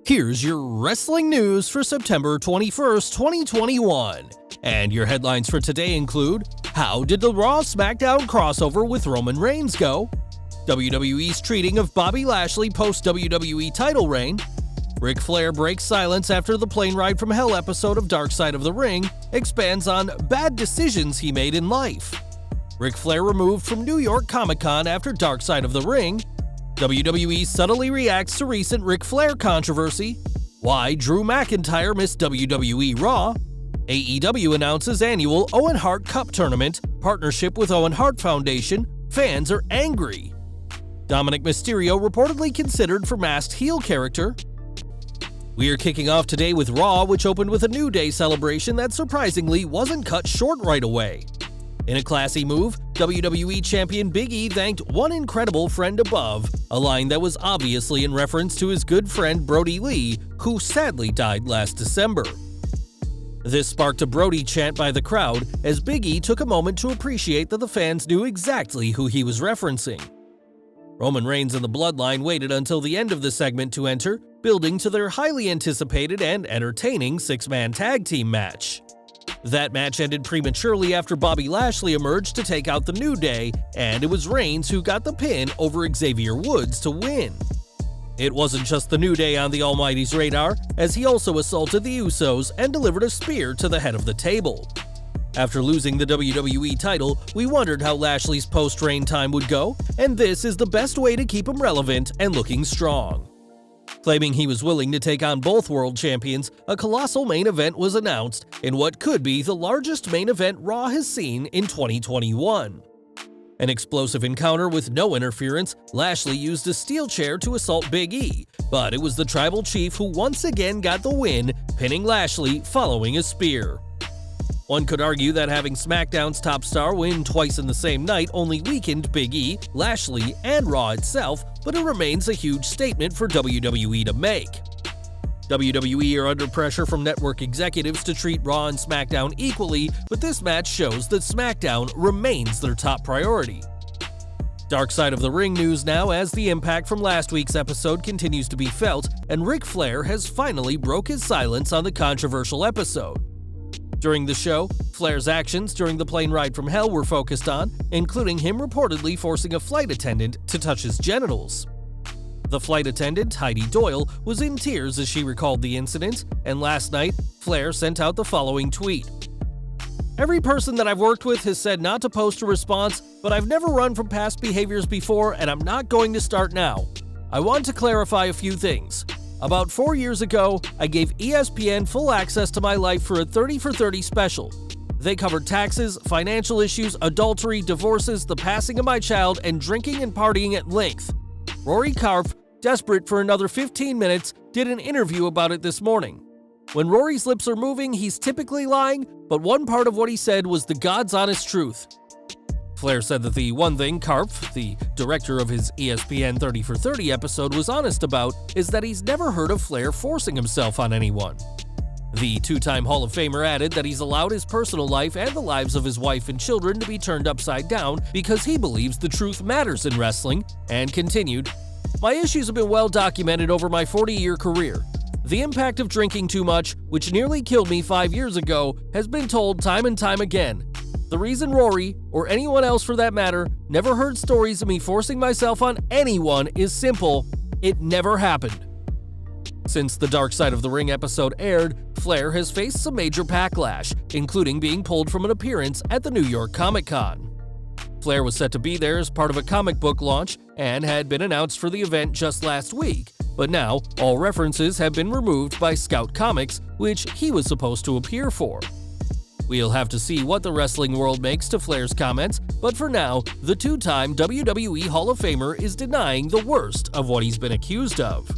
Here's your wrestling news for September 21st, 2021. And your headlines for today include: how did the Raw Smackdown crossover with Roman Reigns go? WWE's treating of Bobby Lashley post-WWE title reign. Ric Flair breaks silence after the plane ride from hell episode of Dark Side of the Ring, expands on bad decisions he made in life. Ric Flair removed from New York Comic-Con after Dark Side of the Ring. WWE subtly reacts to recent Ric Flair controversy. Why Drew McIntyre missed WWE Raw. AEW announces annual Owen Hart Cup Tournament, partnership with Owen Hart Foundation. Fans are angry. Dominik Mysterio reportedly considered for masked heel character. We are kicking off today with Raw, which opened with a New Day celebration that surprisingly wasn't cut short right away. In a classy move, WWE Champion Big E thanked one incredible friend above, a line that was obviously in reference to his good friend Brody Lee, who sadly died last December. This sparked a Brody chant by the crowd as Big E took a moment to appreciate that the fans knew exactly who he was referencing. Roman Reigns and the Bloodline waited until the end of the segment to enter, building to their highly anticipated and entertaining six-man tag team match. That match ended prematurely after Bobby Lashley emerged to take out the New Day, and it was Reigns who got the pin over Xavier Woods to win. It wasn't just the New Day on the Almighty's radar, as he also assaulted the Usos and delivered a spear to the head of the table. After losing the WWE title, we wondered how Lashley's post-reign time would go, and this is the best way to keep him relevant and looking strong. Claiming he was willing to take on both world champions, a colossal main event was announced in what could be the largest main event Raw has seen in 2021. An explosive encounter with no interference, Lashley used a steel chair to assault Big E, but it was the Tribal Chief who once again got the win, pinning Lashley following a spear. One could argue that having SmackDown's top star win twice in the same night only weakened Big E, Lashley, and Raw itself, but it remains a huge statement for WWE to make. WWE are under pressure from network executives to treat Raw and SmackDown equally, but this match shows that SmackDown remains their top priority. Dark Side of the Ring news now, as the impact from last week's episode continues to be felt, and Ric Flair has finally broke his silence on the controversial episode. During the show, Flair's actions during the plane ride from hell were focused on, including him reportedly forcing a flight attendant to touch his genitals. The flight attendant, Heidi Doyle, was in tears as she recalled the incident, and last night, Flair sent out the following tweet. "Every person that I've worked with has said not to post a response, but I've never run from past behaviors before and I'm not going to start now. I want to clarify a few things. About 4 years ago, I gave ESPN full access to my life for a 30 for 30 special. They covered taxes, financial issues, adultery, divorces, the passing of my child, and drinking and partying at length. Rory Karpf, desperate for another 15 minutes, did an interview about it this morning. When Rory's lips are moving, he's typically lying, but one part of what he said was the God's honest truth." Flair said that the one thing Karpf, the director of his ESPN 30 for 30 episode, was honest about is that he's never heard of Flair forcing himself on anyone. The two-time Hall of Famer added that he's allowed his personal life and the lives of his wife and children to be turned upside down because he believes the truth matters in wrestling, and continued, "My issues have been well documented over my 40-year career. The impact of drinking too much, which nearly killed me 5 years ago, has been told time and time again. The reason Rory, or anyone else for that matter, never heard stories of me forcing myself on anyone is simple: it never happened." Since the Dark Side of the Ring episode aired, Flair has faced some major backlash, including being pulled from an appearance at the New York Comic-Con. Flair was set to be there as part of a comic book launch and had been announced for the event just last week, but now all references have been removed by Scout Comics, which he was supposed to appear for. We'll have to see what the wrestling world makes to Flair's comments, but for now, the two-time WWE Hall of Famer is denying the worst of what he's been accused of.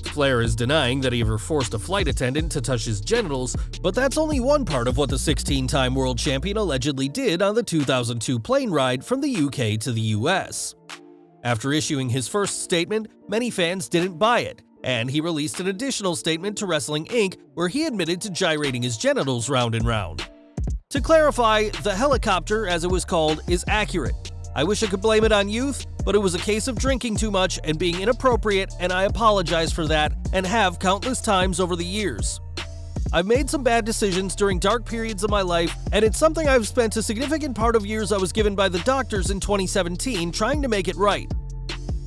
Flair is denying that he ever forced a flight attendant to touch his genitals, but that's only one part of what the 16-time world champion allegedly did on the 2002 plane ride from the UK to the US. After issuing his first statement, many fans didn't buy it, and he released an additional statement to Wrestling Inc. where he admitted to gyrating his genitals round and round. To clarify, the helicopter, as it was called, is accurate. I wish I could blame it on youth, but it was a case of drinking too much and being inappropriate, and I apologize for that and have countless times over the years. I've made some bad decisions during dark periods of my life, and it's something I've spent a significant part of years I was given by the doctors in 2017 trying to make it right.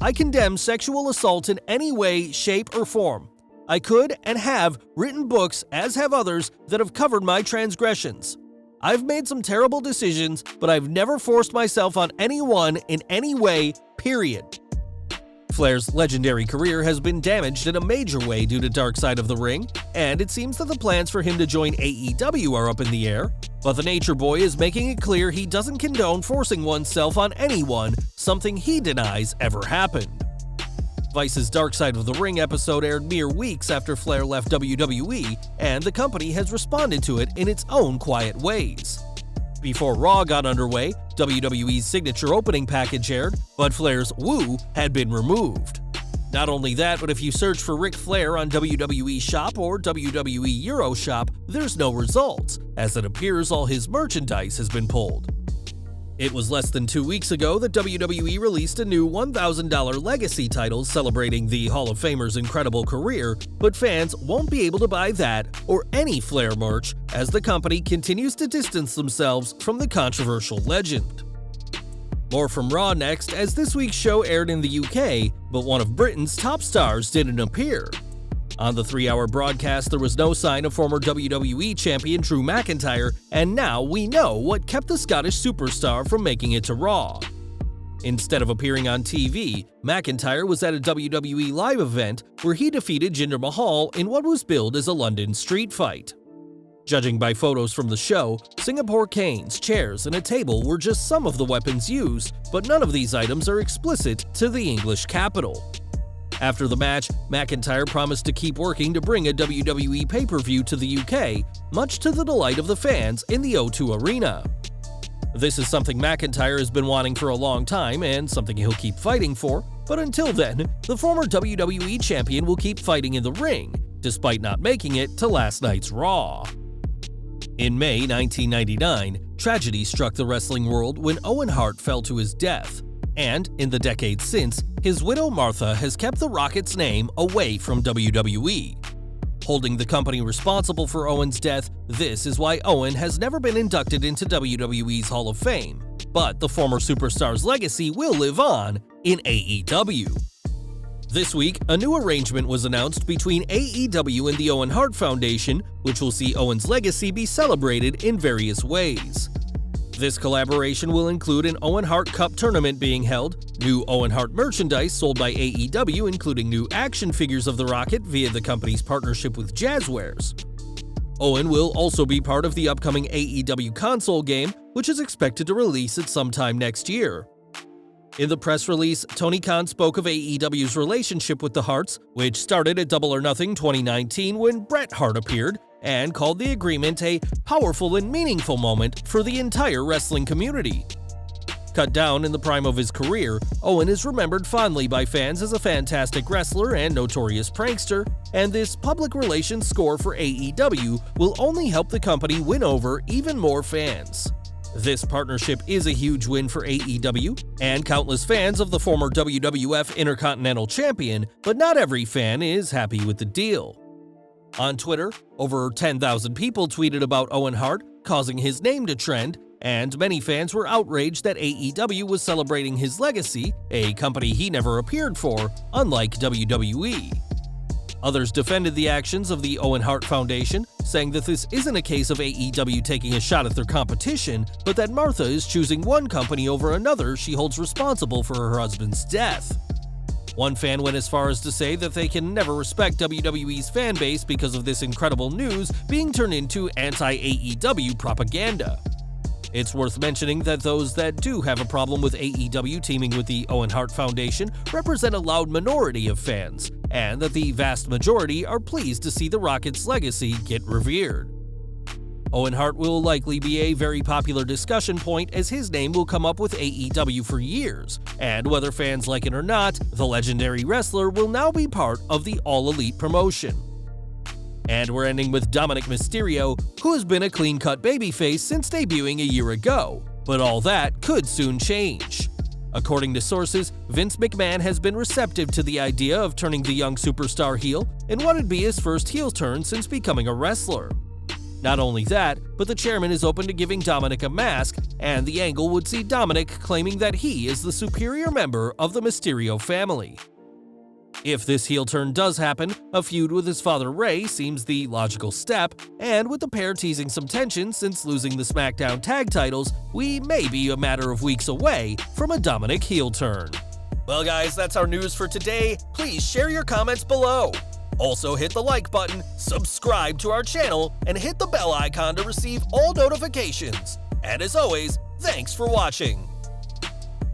I condemn sexual assault in any way, shape, or form. I could and have written books, as have others, that have covered my transgressions. I've made some terrible decisions, but I've never forced myself on anyone in any way, period. Flair's legendary career has been damaged in a major way due to Dark Side of the Ring, and it seems that the plans for him to join AEW are up in the air, but the Nature Boy is making it clear he doesn't condone forcing oneself on anyone, something he denies ever happened. Vice's Dark Side of the Ring episode aired mere weeks after Flair left WWE, and the company has responded to it in its own quiet ways. Before Raw got underway, WWE's signature opening package aired, but Flair's Woo had been removed. Not only that, but if you search for Ric Flair on WWE Shop or WWE Euro Shop, there's no results, as it appears all his merchandise has been pulled. It was less than 2 weeks ago that WWE released a new $1,000 Legacy title celebrating the Hall of Famer's incredible career, but fans won't be able to buy that or any Flair merch as the company continues to distance themselves from the controversial legend. More from Raw next, as this week's show aired in the UK, but one of Britain's top stars didn't appear. On the 3-hour broadcast, there was no sign of former WWE champion Drew McIntyre, and now we know what kept the Scottish superstar from making it to Raw. Instead of appearing on TV, McIntyre was at a WWE live event where he defeated Jinder Mahal in what was billed as a London street fight. Judging by photos from the show, Singapore canes, chairs, and a table were just some of the weapons used, but none of these items are explicit to the English capital. After the match, McIntyre promised to keep working to bring a WWE pay-per-view to the UK, much to the delight of the fans in the O2 Arena. This is something McIntyre has been wanting for a long time and something he'll keep fighting for, but until then, the former WWE champion will keep fighting in the ring, despite not making it to last night's Raw. In May 1999, tragedy struck the wrestling world when Owen Hart fell to his death. And, in the decades since, his widow Martha has kept the Rocket's name away from WWE. Holding the company responsible for Owen's death, this is why Owen has never been inducted into WWE's Hall of Fame, but the former superstar's legacy will live on in AEW. This week, a new arrangement was announced between AEW and the Owen Hart Foundation, which will see Owen's legacy be celebrated in various ways. This collaboration will include an Owen Hart Cup tournament being held, new Owen Hart merchandise sold by AEW including new action figures of the Rocket via the company's partnership with Jazzwares. Owen will also be part of the upcoming AEW console game, which is expected to release at some time next year. In the press release, Tony Khan spoke of AEW's relationship with the Harts, which started at Double or Nothing 2019 when Bret Hart appeared, and called the agreement a powerful and meaningful moment for the entire wrestling community. Cut down in the prime of his career, Owen is remembered fondly by fans as a fantastic wrestler and notorious prankster, and this public relations score for AEW will only help the company win over even more fans. This partnership is a huge win for AEW and countless fans of the former WWF Intercontinental Champion, but not every fan is happy with the deal. On Twitter, over 10,000 people tweeted about Owen Hart, causing his name to trend, and many fans were outraged that AEW was celebrating his legacy, a company he never appeared for, unlike WWE. Others defended the actions of the Owen Hart Foundation, saying that this isn't a case of AEW taking a shot at their competition, but that Martha is choosing one company over another she holds responsible for her husband's death. One fan went as far as to say that they can never respect WWE's fan base because of this incredible news being turned into anti-AEW propaganda. It's worth mentioning that those that do have a problem with AEW teaming with the Owen Hart Foundation represent a loud minority of fans, and that the vast majority are pleased to see the Rocket's legacy get revered. Owen Hart will likely be a very popular discussion point as his name will come up with AEW for years, and whether fans like it or not, the legendary wrestler will now be part of the All Elite promotion. And we're ending with Dominik Mysterio, who has been a clean-cut babyface since debuting a year ago, but all that could soon change. According to sources, Vince McMahon has been receptive to the idea of turning the young superstar heel in what would be his first heel turn since becoming a wrestler. Not only that, but the chairman is open to giving Dominik a mask, and the angle would see Dominik claiming that he is the superior member of the Mysterio family. If this heel turn does happen, a feud with his father Ray seems the logical step, and with the pair teasing some tension since losing the Smackdown tag titles, we may be a matter of weeks away from a Dominik heel turn. Well guys, that's our news for today. Please share your comments below. Also hit the like button, subscribe to our channel, and hit the bell icon to receive all notifications. And as always, thanks for watching.